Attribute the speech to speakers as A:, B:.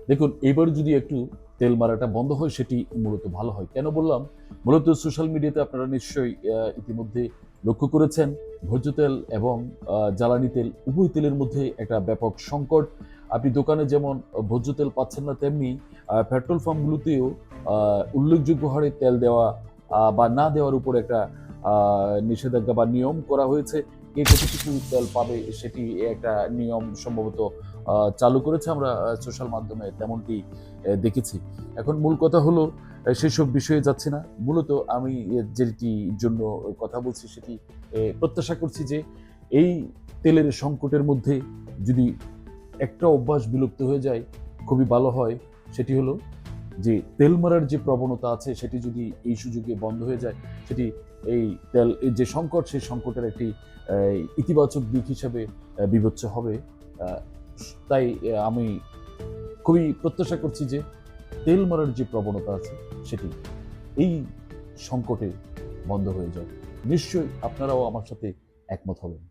A: দেখুন, এবার যদি একটু তেল মারাটা বন্ধ হয় সেটি মূলত ভালো হয়। কেন বললাম? মূলত সোশ্যাল মিডিয়াতে আপনারা নিশ্চয়ই ইতিমধ্যে লক্ষ্য করেছেন ভোজ্য তেল এবং জ্বালানি তেল উভয় তেলের মধ্যে একটা ব্যাপক সংকট। আপনি দোকানে যেমন ভোজ্য তেল পাচ্ছেন না, তেমনি পেট্রোল পাম্পগুলোতেও উল্লেখযোগ্য হারে তেল দেওয়া বা না দেওয়ার উপর একটা নিষেধাজ্ঞা বা নিয়ম করা হয়েছে। কে কতটুকু তেল পাবে সেটি একটা নিয়ম সম্ভবত চালু করেছে। আমরা সোশ্যাল মাধ্যমে তেমনটি দেখেছি। এখন মূল কথা হলো সেসব বিষয়ে যাচ্ছি না। মূলত আমি যেটির জন্য কথা বলছি সেটি প্রত্যাশা করছি যে এই তেলের সংকটের মধ্যে যদি একটা অভ্যাস বিলুপ্ত হয়ে যায় খুবই ভালো হয়। সেটি হলো যে তেল মারার যে প্রবণতা আছে সেটি যদি এই সুযোগে বন্ধ হয়ে যায়, সেটি এই তেল এই যে সংকট সেই সংকটের একটি ইতিবাচক দিক হিসাবে বিবেচ্য হবে। আহ, তাই আমি খুবই প্রত্যাশা করছি যে তেল মারার যে প্রবণতা আছে সেটি এই সংকটে বন্ধ হয়ে যাবে। নিশ্চয়ই আপনারাও আমার সাথে একমত হবেন।